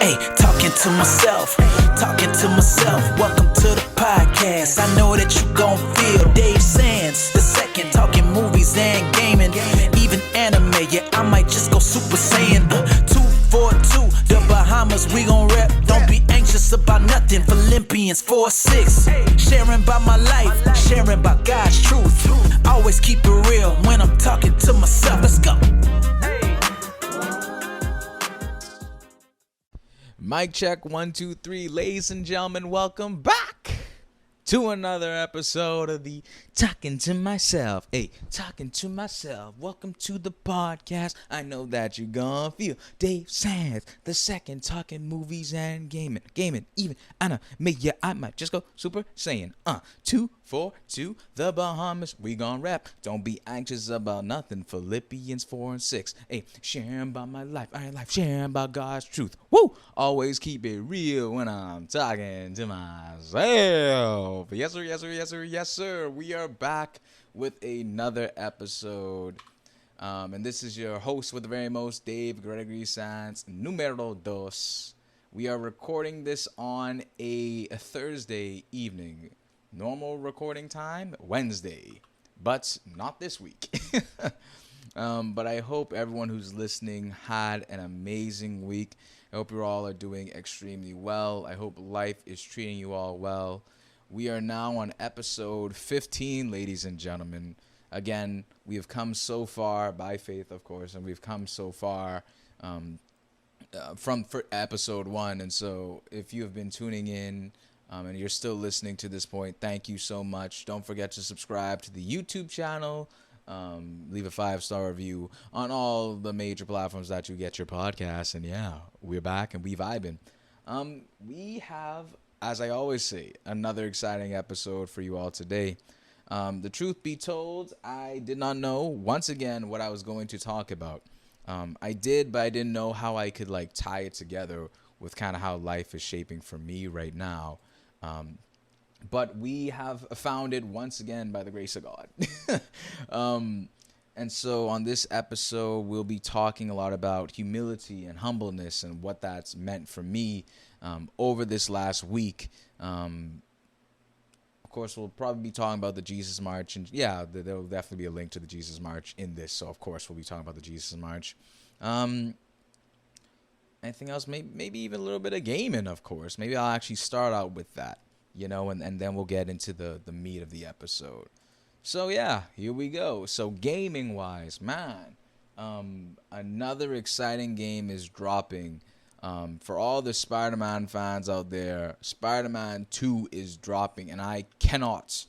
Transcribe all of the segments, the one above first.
Hey, talking to myself, welcome to the podcast. I know that you gon' feel Dave Sands, the second, talking movies and gaming, even anime, yeah, I might just go Super Saiyan. 242, the Bahamas, we gon' rep. Don't be anxious about nothing, Philippians 4:6. Sharing about my life, sharing about God's truth. Always keep it real when I'm talking to myself. Let's go. Mic check, 1, 2, 3. Ladies and gentlemen, welcome back to another episode of the Talking to Myself. Hey, Talking to Myself. Welcome to the podcast. I know that you're gonna feel Dave Sands, the second, talking movies and gaming, even anime. Yeah, I might just go Super Saiyan. 242, the Bahamas, we gon' rap. Don't be anxious about nothing. Philippians 4:6. Hey, sharing about my life, sharing about God's truth. Woo! Always keep it real when I'm talking to myself. Yes, sir, yes, sir, yes, sir, yes, sir. We are back with another episode. And this is your host with the very most, Dave Gregory Sands, numero dos. We are recording this on a Thursday evening. Normal recording time, Wednesday, but not this week. But I hope everyone who's listening had an amazing week. I hope you all are doing extremely well. I hope life is treating you all well. We are now on episode 15, ladies and gentlemen. Again, we have come so far, by faith, of course, and we've come so far from episode 1. And so if you have been tuning in, and you're still listening to this point, thank you so much. Don't forget to subscribe to the YouTube channel. Leave a 5-star review on all the major platforms that you get your podcasts. And yeah, we're back and we vibing. We have, as I always say, another exciting episode for you all today. The truth be told, I did not know, once again, what I was going to talk about. I did, but I didn't know how I could tie it together with kind of how life is shaping for me right now. But we have found it once again by the grace of God. And so on this episode, we'll be talking a lot about humility and humbleness and what that's meant for me over this last week. Of course, we'll probably be talking about the Jesus March. And yeah, there will definitely be a link to the Jesus March in this. So, of course, we'll be talking about the Jesus March. Anything else? Maybe even a little bit of gaming, of course. Maybe I'll actually start out with that, and then we'll get into the meat of the episode. So, yeah, here we go. So, gaming-wise, man, another exciting game is dropping. For all the Spider-Man fans out there, Spider-Man 2 is dropping, and I cannot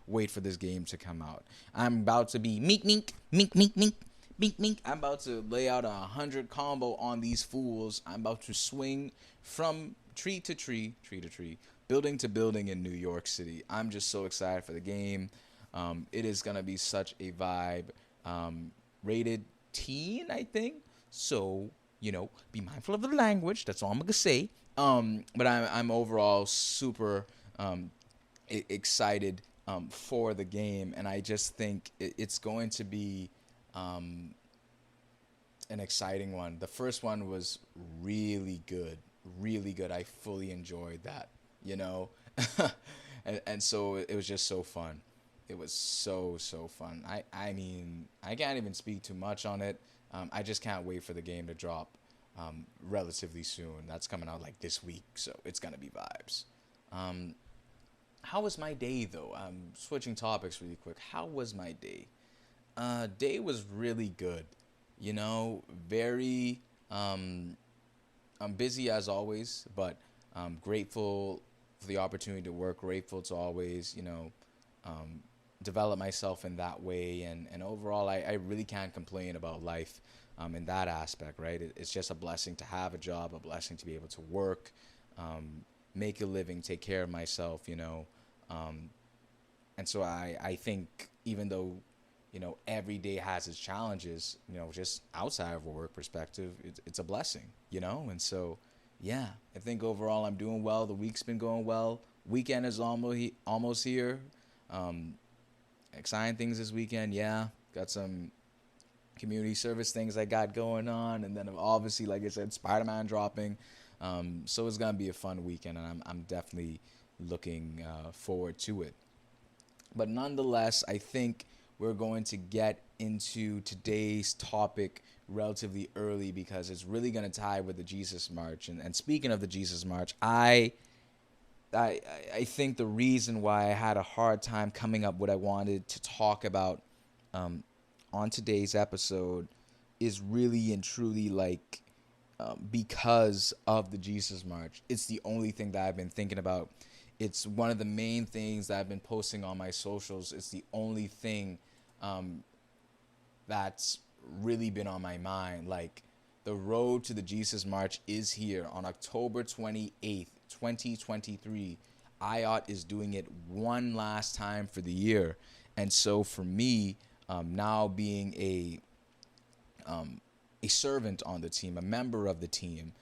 wait for this game to come out. I'm about to be mink. I'm about to lay out 100 combo on these fools. I'm about to swing from tree to tree, building to building in New York City. I'm just so excited for the game. It is going to be such a vibe. Rated teen, I think. So, be mindful of the language. That's all I'm going to say. But I'm overall super excited for the game. And I just think it's going to be an exciting one. The first one was really good. I fully enjoyed that, and so it was just so fun. It was so fun. I mean, I can't even speak too much on it. I just can't wait for the game to drop relatively soon. That's coming out this week, so it's gonna be vibes. How was my day though? I'm switching topics really quick. How was my day? Day was really good. Very I'm busy as always, but I'm grateful for the opportunity to work, grateful to always, develop myself in that way. And overall, I really can't complain about life in that aspect, right? It's just a blessing to have a job, a blessing to be able to work, make a living, take care of myself, And so I think even though, every day has its challenges, just outside of a work perspective, it's a blessing, And so, yeah, I think overall I'm doing well. The week's been going well. Weekend is almost here. Exciting things this weekend. Yeah, got some community service things I got going on, and then obviously, like I said, Spider-Man dropping. So it's gonna be a fun weekend, and I'm definitely looking forward to it. But nonetheless, I think we're going to get into today's topic relatively early because it's really going to tie with the Jesus March. And speaking of the Jesus March, I think the reason why I had a hard time coming up what I wanted to talk about on today's episode is really and truly like because of the Jesus March. It's the only thing that I've been thinking about. It's one of the main things that I've been posting on my socials. It's the only thing that's really been on my mind. Like, the road to the Jesus March is here on October 28th, 2023. IOT is doing it one last time for the year. And so for me, now being a servant on the team, a member of the team,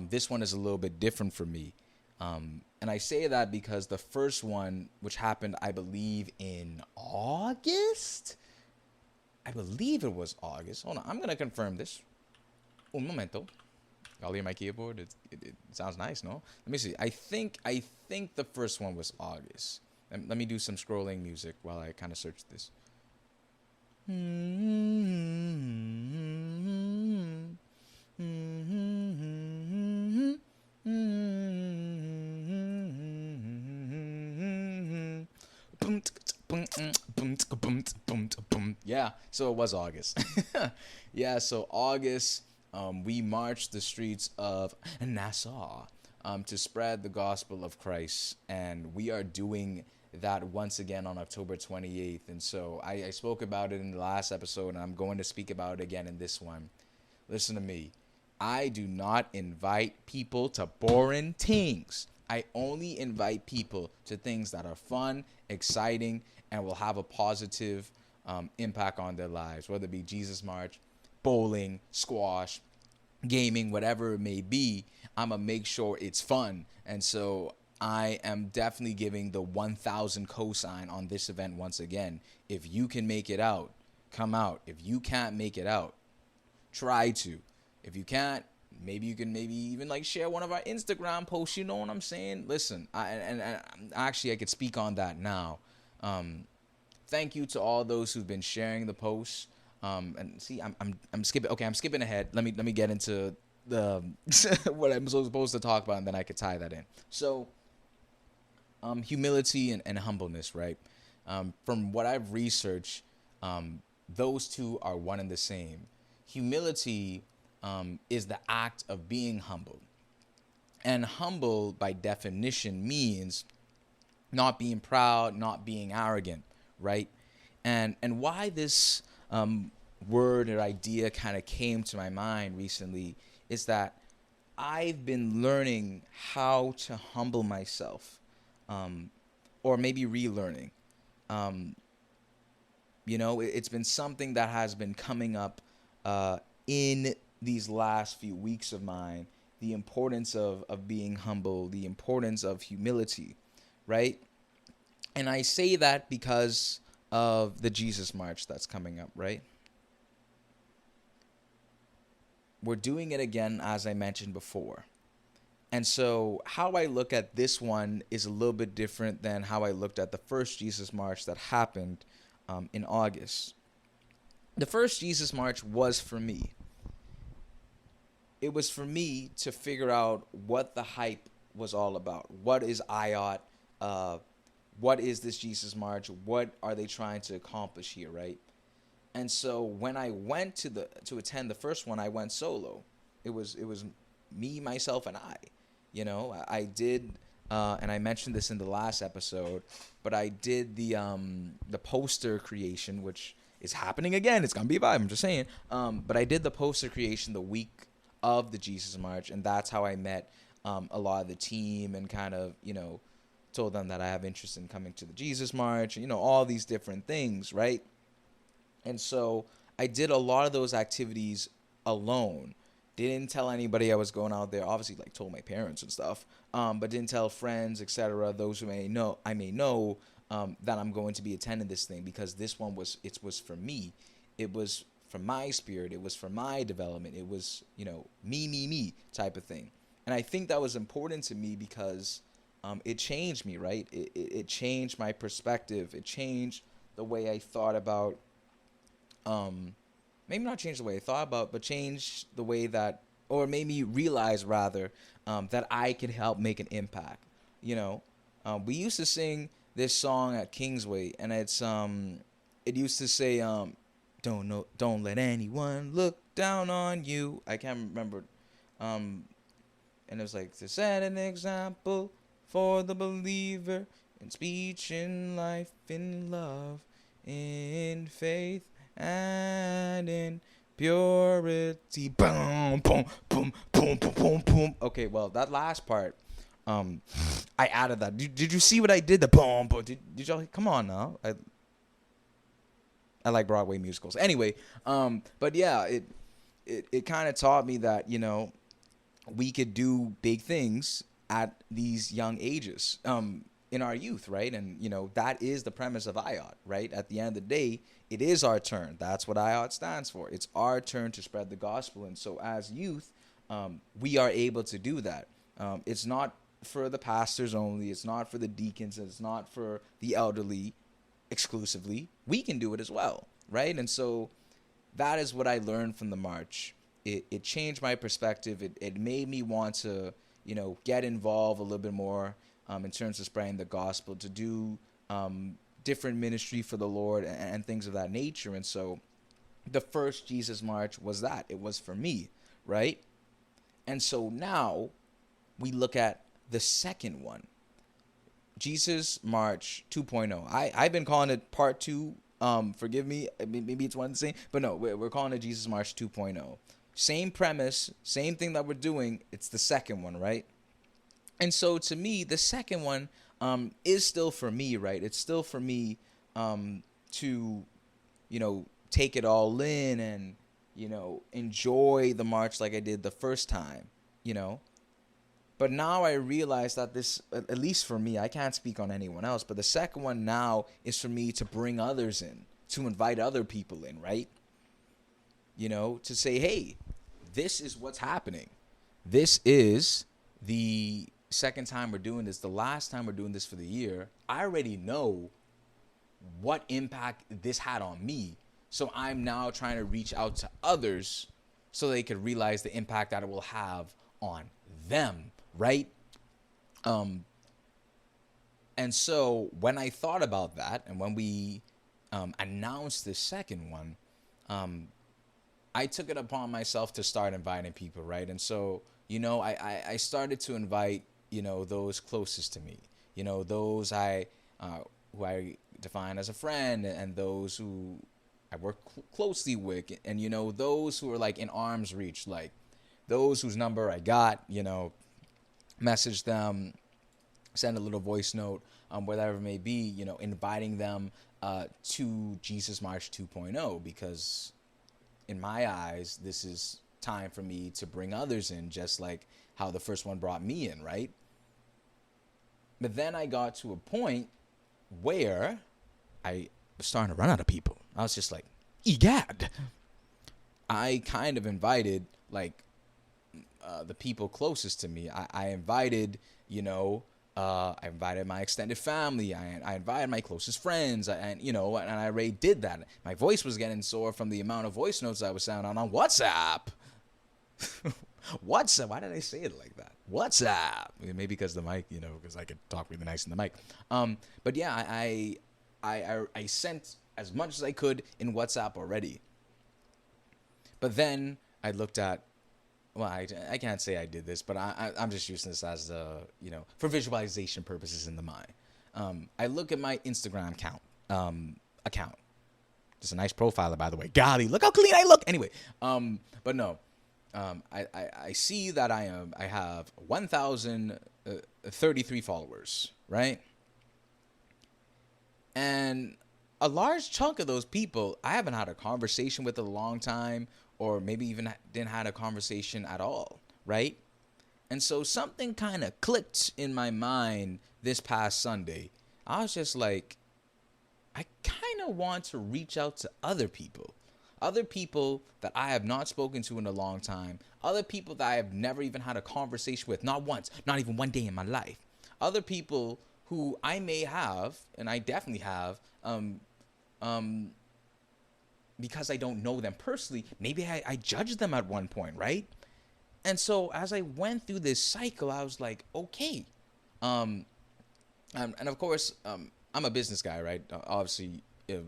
this one is a little bit different for me. And I say that because the first one, which happened, I believe, in August? I believe it was August. Hold on, I'm going to confirm this. Un momento. Y'all hear my keyboard? It sounds nice, no? Let me see. I think the first one was August. Let me do some scrolling music while I kind of search this. Yeah, so it was August. Yeah, so August, we marched the streets of Nassau to spread the gospel of Christ, and we are doing that once again on October 28th. And so I spoke about it in the last episode, and I'm going to speak about it again in this one. Listen to me. I do not invite people to boring things. I only invite people to things that are fun, exciting, and will have a positive impact on their lives, whether it be Jesus March, bowling, squash, gaming, whatever it may be. I'm going to make sure it's fun. And so I am definitely giving the 1,000 cosign on this event once again. If you can make it out, come out. If you can't make it out, try to. If you can't, maybe you can even like share one of our Instagram posts. You know what I'm saying? Listen, and actually I could speak on that now. Thank you to all those who've been sharing the posts. And see, I'm skipping. Okay, I'm skipping ahead. Let me get into the what I'm supposed to talk about, and then I could tie that in. So, humility and humbleness, right? From what I've researched, those two are one and the same. Humility is the act of being humble. And humble, by definition, means not being proud, not being arrogant, right? And why this word or idea kind of came to my mind recently is that I've been learning how to humble myself, or maybe relearning. It's been something that has been coming up in these last few weeks of mine, the importance of being humble, the importance of humility, right? And I say that because of the Jesus March that's coming up, right? We're doing it again, as I mentioned before. And so how I look at this one is a little bit different than how I looked at the first Jesus March that happened in August. The first Jesus March was for me. It was for me to figure out what the hype was all about. What is IOT? What is this Jesus March? What are they trying to accomplish here, right? And so when I went to attend the first one, I went solo. It was me, myself, and I. I did, and I mentioned this in the last episode, but I did the poster creation, which is happening again. It's gonna be a vibe. I'm just saying. But I did the poster creation the week of the Jesus March, and that's how I met a lot of the team and kind of told them that I have interest in coming to the Jesus March, all these different things, right? And so I did a lot of those activities alone. Didn't tell anybody I was going out there. Obviously, told my parents and stuff, but didn't tell friends, etc. Those who may know that I'm going to be attending this thing, because this one was for me. It was for my spirit. It was for my development. It was, me type of thing. And I think that was important to me because it changed me, right? It changed my perspective. It changed the way I thought about, maybe not change the way I thought about, but change the way that, or made me realize rather, that I could help make an impact. We used to sing this song at Kingsway, and it used to say, don't let anyone look down on you. I can't remember, and it was like, to set an example for the believer in speech, in life, in love, in faith, and in purity. Boom, boom, boom, boom, boom, boom, boom. Okay, well, that last part, I added that. Did you see what I did? The boom, boom. Did y'all? Come on now. I like Broadway musicals. Anyway, but yeah, it kind of taught me that, we could do big things at these young ages, in our youth, right? And, that is the premise of IOT, right? At the end of the day, it is our turn. That's what IOT stands for. It's our turn to spread the gospel. And so as youth, we are able to do that. It's not for the pastors only. It's not for the deacons. It's not for the elderly exclusively. We can do it as well, right? And so that is what I learned from the march. It changed my perspective. It made me want to, get involved a little bit more in terms of spreading the gospel, to do different ministry for the Lord and things of that nature. And so the first Jesus March was that. It was for me, right? And so now we look at the second one, Jesus March 2.0. I've been calling it part 2. Forgive me, maybe it's one and the same, but no, we're calling it Jesus March 2.0. Same premise, same thing that we're doing. It's the second one, right? And so to me, the second one is still for me, right? It's still for me to, take it all in and, enjoy the march like I did the first time, But now I realize that this, at least for me, I can't speak on anyone else, but the second one now is for me to bring others in, to invite other people in, right? To say, hey, this is what's happening. This is the second time we're doing this, the last time we're doing this for the year. I already know what impact this had on me. So I'm now trying to reach out to others so they could realize the impact that it will have on them, right? And so when I thought about that, and when we announced this second one, I took it upon myself to start inviting people, right? And so, I started to invite, those closest to me, those who I define as a friend, and those who I work closely with, and, those who are like in arm's reach, like those whose number I got, message them, send a little voice note, whatever it may be, inviting them to Jesus March 2.0, because in my eyes, this is time for me to bring others in, just like how the first one brought me in, right? But then I got to a point where I was starting to run out of people. I was just like, egad. I kind of invited, like, the people closest to me. I invited, I invited my extended family. I invited my closest friends, and I already did that. My voice was getting sore from the amount of voice notes I was sounding on WhatsApp. WhatsApp. Why did I say it like that? WhatsApp. Maybe because the mic, because I could talk really nice in the mic. But yeah, I sent as much as I could in WhatsApp already. But then I looked at, well, I can't say I did this, but I'm just using this as for visualization purposes in the mind. I look at my Instagram account. Just a nice profile, by the way. Golly, look how clean I look. Anyway, but no, I see that I have 1,033 followers, right? And a large chunk of those people I haven't had a conversation with in a long time, or maybe even didn't have a conversation at all, right? And so something kind of clicked in my mind this past Sunday. I was just like, I kind of want to reach out to other people. other people that I have not spoken to in a long time, other people that I have never even had a conversation with, not once, not even one day in my life, other people who I may have, and I definitely have, because I don't know them personally, maybe I judged them at one point, right? And so as I went through this cycle, I was like, okay. And of course, I'm a business guy, right? Obviously,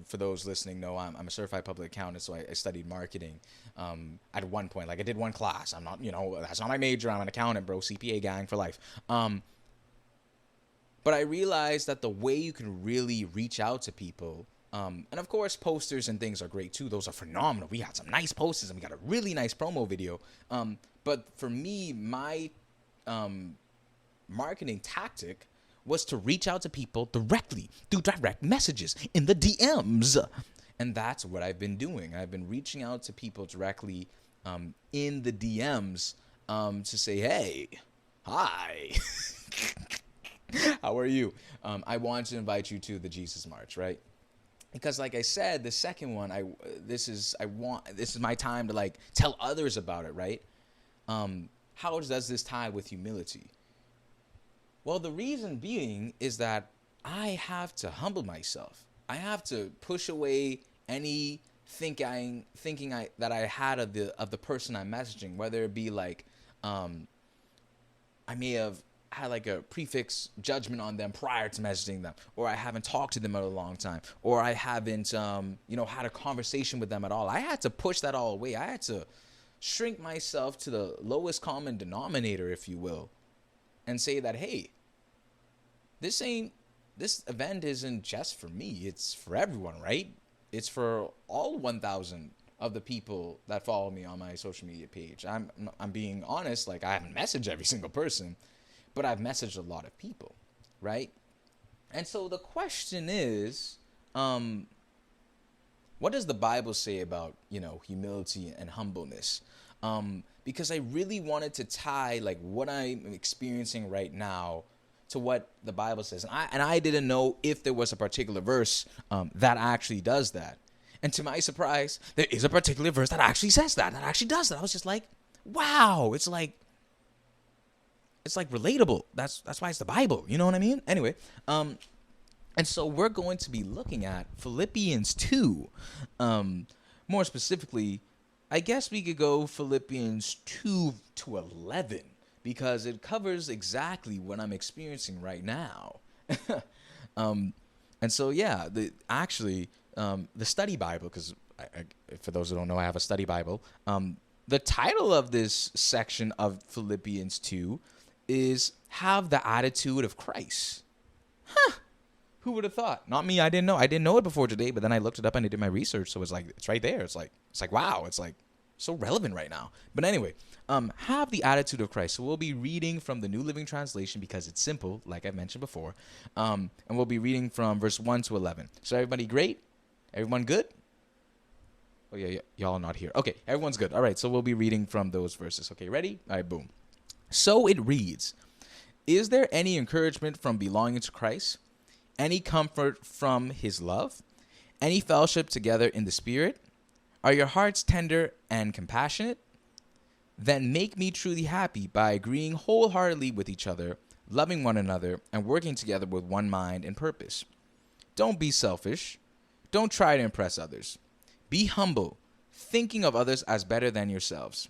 for those listening know I'm a certified public accountant, so I studied marketing at one point. Like I did one class. I'm not, that's not my major. I'm an accountant, bro. CPA gang for life. But I realized that the way you can really reach out to people, and of course, posters and things are great too. Those are phenomenal. We had some nice posters and we got a really nice promo video. But for me, my marketing tactic was to reach out to people directly through direct messages in the DMs. And that's what I've been doing. I've been reaching out to people directly in the DMs to say, hey, hi, how are you? I want to invite you to the Jesus March, right? Because like I said, the second one, this is my time to like tell others about it, right? How does this tie with humility? Well, the reason being is that I have to humble myself. I have to push away any thinking that I had of the person I'm messaging, whether it be like I may have had like a prefix judgment on them prior to messaging them, or I haven't talked to them in a long time, or I haven't had a conversation with them at all. I had to push that all away. I had to shrink myself to the lowest common denominator, if you will, and say that, hey, this event isn't just for me, it's for everyone, right? It's for all 1,000 of the people that follow me on my social media page. I'm being honest, like I haven't messaged every single person, but I've messaged a lot of people, right? And so the question is, what does the Bible say about, humility and humbleness? Because I really wanted to tie like what I'm experiencing right now to what the Bible says. And I didn't know if there was a particular verse that actually does that. And to my surprise, there is a particular verse that actually says that actually does that. I was just like, wow, it's like relatable. That's why it's the Bible. You know what I mean? Anyway, and so we're going to be looking at Philippians 2. More specifically, I guess we could go Philippians 2 to 11 because it covers exactly what I'm experiencing right now. And so, yeah, the study Bible, because for those who don't know, I have a study Bible. The title of this section of Philippians 2 is Have the Attitude of Christ. Who would have thought? Not me. I didn't know. I didn't know it before today, but then I looked it up and I did my research. So it's like, it's right there. It's like, wow. It's like so relevant right now. But anyway, have the attitude of Christ. So we'll be reading from the New Living Translation because it's simple, like I mentioned before. And we'll be reading from verse 1 to 11. So everybody great? Everyone good? Oh, yeah, y'all are not here. Okay, everyone's good. All right, so we'll be reading from those verses. Okay, ready? All right, boom. So it reads, is there any encouragement from belonging to Christ? Any comfort from his love? Any fellowship together in the Spirit? Are your hearts tender and compassionate? Then make me truly happy by agreeing wholeheartedly with each other, loving one another, and working together with one mind and purpose. Don't be selfish. Don't try to impress others. Be humble, thinking of others as better than yourselves.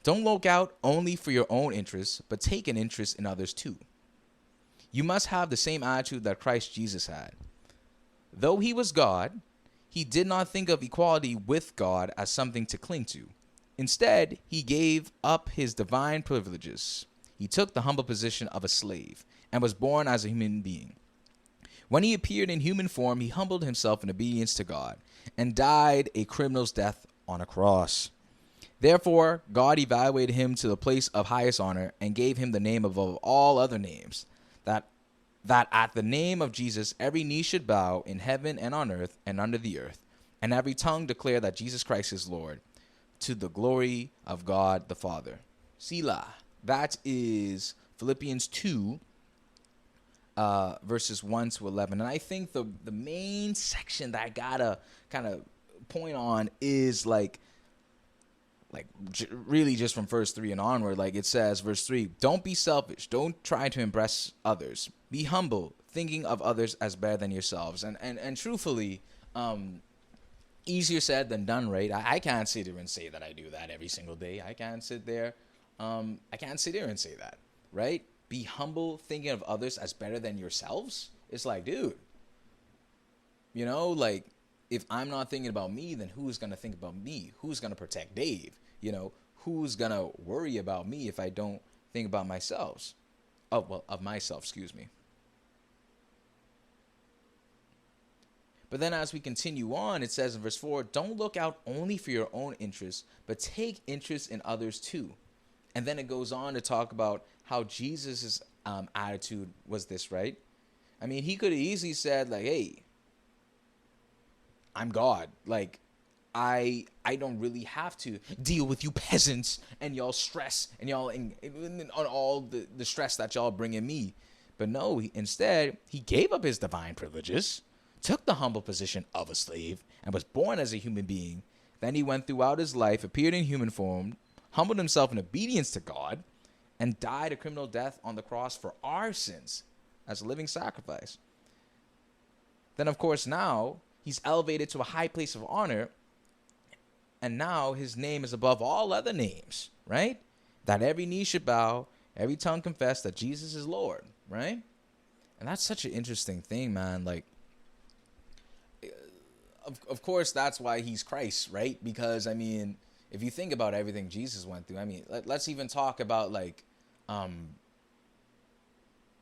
Don't look out only for your own interests, but take an interest in others too. You must have the same attitude that Christ Jesus had. Though he was God, he did not think of equality with God as something to cling to. Instead, he gave up his divine privileges. He took the humble position of a slave and was born as a human being. When he appeared in human form, he humbled himself in obedience to God and died a criminal's death on a cross. Therefore, God evaluated him to the place of highest honor and gave him the name above all other names, that at the name of Jesus every knee should bow in heaven and on earth and under the earth, and every tongue declare that Jesus Christ is Lord, to the glory of God the Father. Selah. That is Philippians 2, verses 1 to 11. And I think the main section that I gotta kind of point on is really just from verse 3 and onward. Like it says, verse 3, don't be selfish. Don't try to impress others. Be humble, thinking of others as better than yourselves. And truthfully, easier said than done, right? I can't sit there and say that I do that every single day. I can't sit there and say that, right? Be humble, thinking of others as better than yourselves. It's like, dude, you know, like, if I'm not thinking about me, then who's going to think about me? Who's going to protect Dave? You know, who's going to worry about me if I don't think about myself? Of myself, excuse me. But then as we continue on, it says in verse 4, don't look out only for your own interests, but take interest in others too. And then it goes on to talk about how Jesus' attitude was this, right? I mean, he could have easily said, like, hey, I'm God. Like, I don't really have to deal with you peasants and y'all stress and y'all on all the stress that y'all bringing me. But no, instead, he gave up his divine privileges, took the humble position of a slave, and was born as a human being. Then he went throughout his life, appeared in human form, humbled himself in obedience to God, and died a criminal death on the cross for our sins as a living sacrifice. Then, of course, now he's elevated to a high place of honor, and now his name is above all other names, right? That every knee should bow, every tongue confess that Jesus is Lord, right? And that's such an interesting thing, man. Like, of course, that's why he's Christ, right? Because, I mean, if you think about everything Jesus went through, I mean, let's even talk about, like,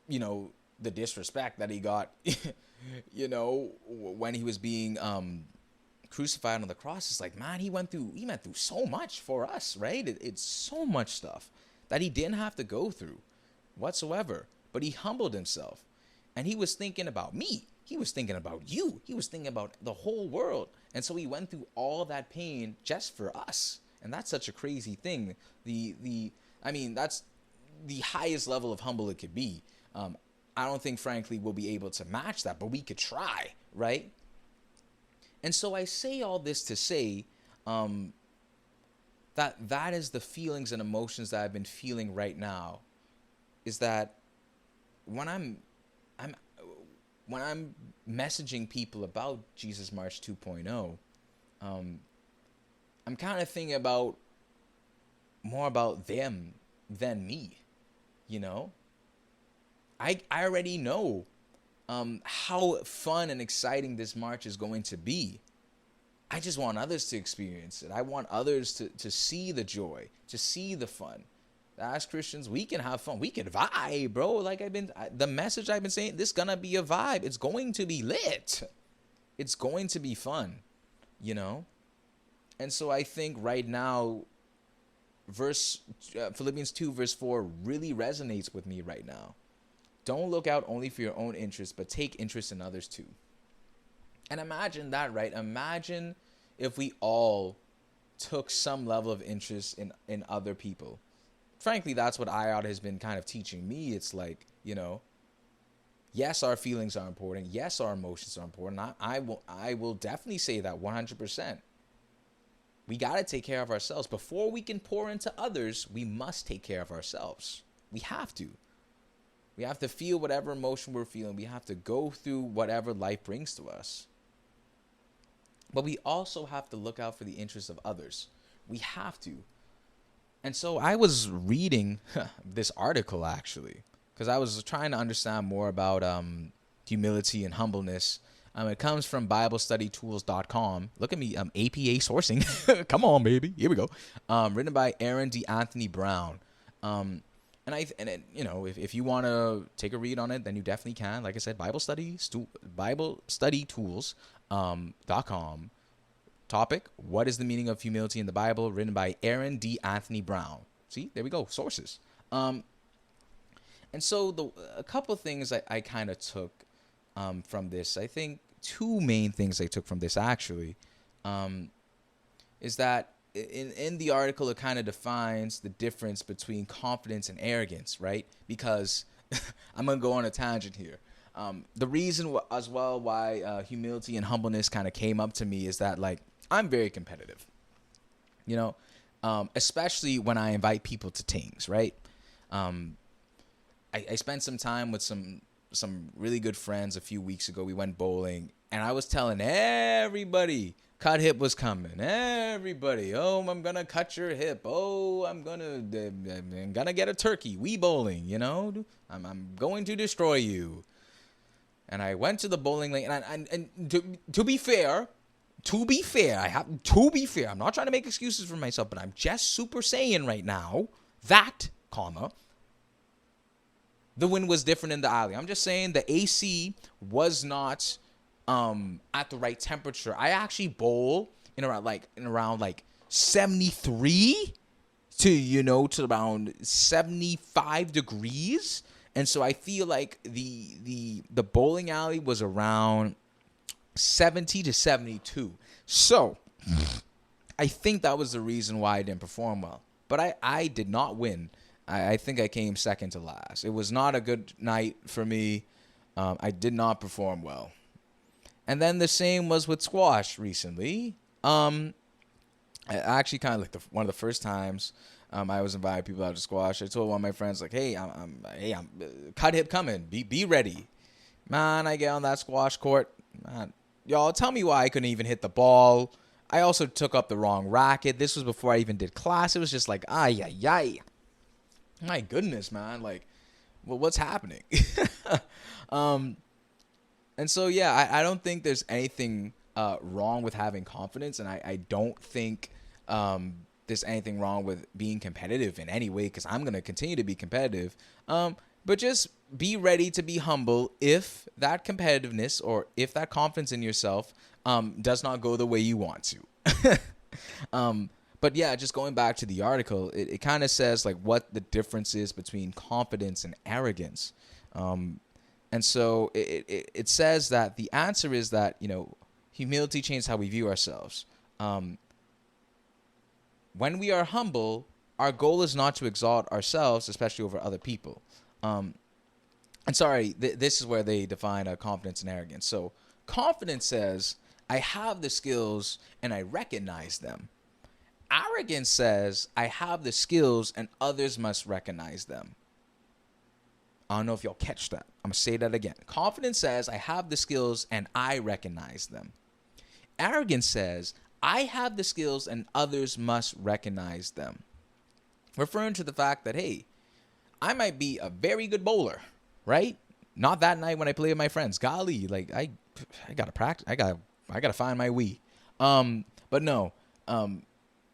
you know, the disrespect that he got, you know, when he was being crucified on the cross. It's like, man, he went through so much for us, right? It's so much stuff that he didn't have to go through whatsoever, but he humbled himself, and he was thinking about me. He was thinking about you. He was thinking about the whole world. And so he went through all that pain just for us. And that's such a crazy thing. I mean, that's the highest level of humble it could be. I don't think, frankly, we'll be able to match that, but we could try, right? And so I say all this to say that is the feelings and emotions that I've been feeling right now, is that when I'm messaging people about Jesus March 2.0, I'm kind of thinking more about them than me, you know? I already know how fun and exciting this march is going to be. I just want others to experience it. I want others to see the joy, to see the fun. As Christians, we can have fun. We can vibe, bro. Like the message I've been saying, this gonna be a vibe. It's going to be lit. It's going to be fun, you know? And so I think right now, Philippians 2 verse 4 really resonates with me right now. Don't look out only for your own interests, but take interest in others too. And imagine that, right? Imagine if we all took some level of interest in other people. Frankly, that's what IOT has been kind of teaching me. It's like, you know, yes, our feelings are important. Yes, our emotions are important. I will definitely say that 100%. We got to take care of ourselves. Before we can pour into others, we must take care of ourselves. We have to. We have to feel whatever emotion we're feeling. We have to go through whatever life brings to us. But we also have to look out for the interests of others. We have to. And so I was reading this article, actually, because I was trying to understand more about humility and humbleness. It comes from BibleStudyTools.com. Look at me, APA sourcing. Come on, baby. Here we go. Written by Aaron D. Anthony Brown. You know, if you want to take a read on it, then you definitely can. Like I said, BibleStudyTools.com. Topic: what is the meaning of humility in the Bible? Written by Aaron D. Anthony Brown. See, there we go. Sources. And so a couple of things I kind of took from this. I think two main things I took from this actually is that in the article it kind of defines the difference between confidence and arrogance, right? Because I'm gonna go on a tangent here. The reason as well why humility and humbleness kind of came up to me is that, like, I'm very competitive, you know, especially when I invite people to things, right? I spent some time with some really good friends a few weeks ago. We went bowling, and I was telling everybody cut hip was coming. Everybody, oh, I'm gonna cut your hip. Oh, I'm gonna get a turkey. We bowling, you know. I'm going to destroy you. And I went to the bowling lane, and to be fair, I'm not trying to make excuses for myself, but I'm just super saying right now that, the wind was different in the alley. I'm just saying the AC was not at the right temperature. I actually bowl in around 73 to around 75 degrees. And so I feel like the bowling alley was around 70 to 72. So I think that was the reason why I didn't perform well. But I did not win. I think I came second to last. It was not a good night for me. I did not perform well. And then the same was with squash recently. I actually kind of one of the first times I was inviting people out to squash. I told one of my friends hey, I'm cut hip coming. Be ready, man. I get on that squash court, man. Y'all tell me why I couldn't even hit the ball. I also took up the wrong racket. This was before I even did class. It was just like ay. My goodness, man. What's happening? And so, yeah, I don't think there's anything wrong with having confidence. And I don't think there's anything wrong with being competitive in any way, because I'm going to continue to be competitive. But just be ready to be humble if that competitiveness or if that confidence in yourself does not go the way you want to. But yeah, just going back to the article, it kind of says what the difference is between confidence and arrogance. And so it says that the answer is that, humility changes how we view ourselves. When we are humble, our goal is not to exalt ourselves, especially over other people. And sorry, this is where they define confidence and arrogance. So confidence says, I have the skills and I recognize them. Arrogance says, I have the skills and others must recognize them. I don't know if y'all catch that. I'm going to say that again. Confidence says, I have the skills and I recognize them. Arrogance says, I have the skills and others must recognize them. Referring to the fact that, hey, I might be a very good bowler, right? Not that night when I play with my friends. Golly, I got to practice. I got to find my we. But no,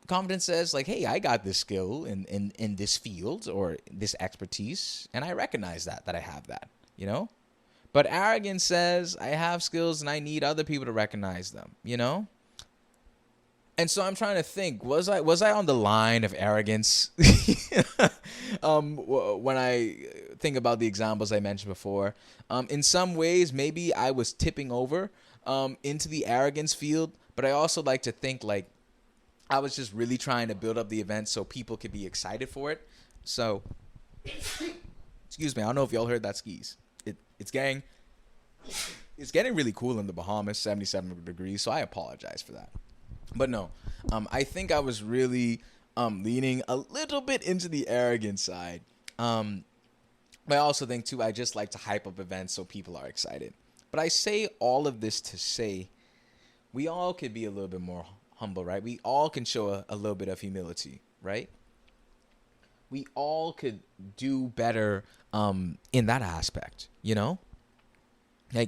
confidence says hey, I got this skill in this field or this expertise, and I recognize that I have that, But arrogance says I have skills and I need other people to recognize them, And so I'm trying to think, was I on the line of arrogance? When I think about the examples I mentioned before, in some ways, maybe I was tipping over into the arrogance field, but I also like to think I was just really trying to build up the event so people could be excited for it. So, excuse me, I don't know if y'all heard that skis. It's getting really cool in the Bahamas, 77 degrees, so I apologize for that. But no, I think I was really leaning a little bit into the arrogant side. But I also think, too, I just like to hype up events so people are excited. But I say all of this to say we all could be a little bit more humble, right? We all can show a little bit of humility, right? We all could do better in that aspect,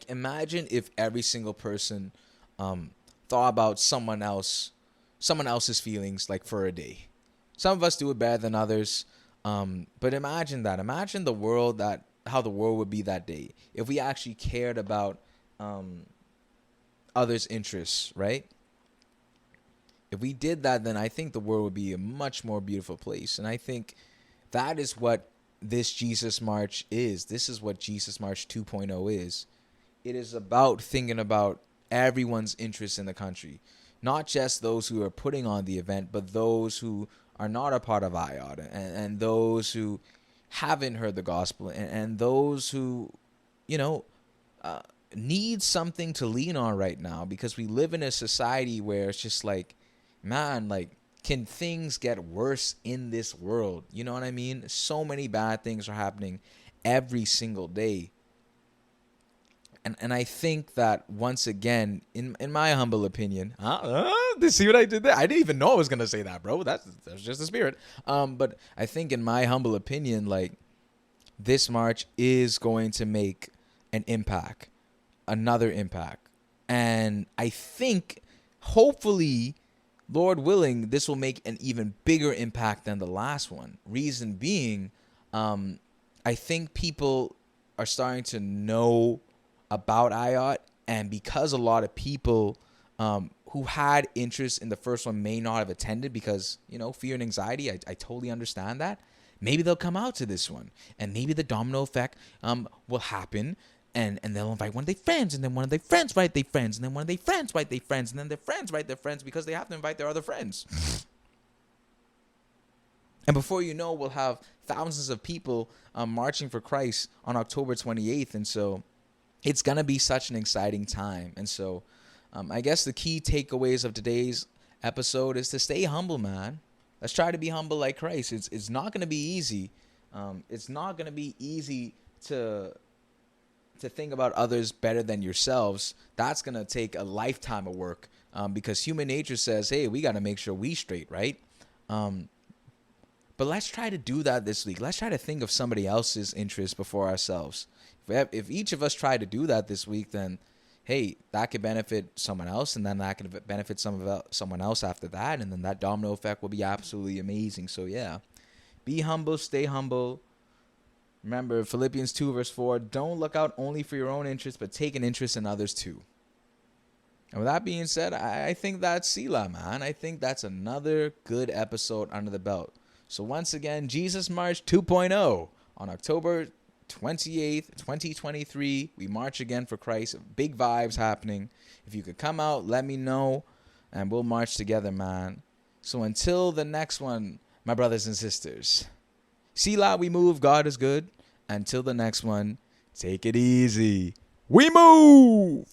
imagine if every single person thought about someone else's feelings for a day. Some of us do it better than others, but imagine that. Imagine how the world would be that day if we actually cared about others' interests, right? If we did that, then I think the world would be a much more beautiful place. And I think that is what this Jesus March is. This is what Jesus March 2.0 is. It is about thinking about everyone's interests in the country, not just those who are putting on the event, but those who are not a part of IOD and those who haven't heard the gospel and those who, needs something to lean on right now, because we live in a society where it's just like, man, like, can things get worse in this world? You know what I mean? So many bad things are happening every single day. And I think that, once again, in my humble opinion, see what I did there? I didn't even know I was gonna say that, bro. That's just the spirit. But I think, in my humble opinion, like, this march is going to make an impact, another impact, and I think, hopefully, Lord willing, this will make an even bigger impact than the last one. Reason being, I think people are starting to know about IOT, and because a lot of people who had interest in the first one may not have attended because, fear and anxiety, I totally understand that. Maybe they'll come out to this one, and maybe the domino effect will happen. And they'll invite one of their friends, and then one of their friends invite their friends, and then one of their friends invite their friends, and then their friends invite their friends, because they have to invite their other friends. And before you know, we'll have thousands of people marching for Christ on October 28th. And so it's going to be such an exciting time. And so I guess the key takeaways of today's episode is to stay humble, man. Let's try to be humble like Christ. It's not going to be easy. It's not going to be easy to think about others better than yourselves. That's going to take a lifetime of work, because human nature says, hey, we got to make sure we straight, right? But let's try to do that this week. Let's try to think of somebody else's interest before ourselves. If each of us try to do that this week, then, hey, that could benefit someone else, and then that could benefit someone else after that, and then that domino effect will be absolutely amazing. So, yeah, be humble, stay humble. Remember, Philippians 2 verse 4, don't look out only for your own interest, but take an interest in others too. And with that being said, I think that's Selah, man. I think that's another good episode under the belt. So once again, Jesus March 2.0 on October 28th, 2023. We march again for Christ. Big vibes happening. If you could come out, let me know, and we'll march together, man. So until the next one, my brothers and sisters, Selah, we move. God is good. Until the next one, take it easy. We move.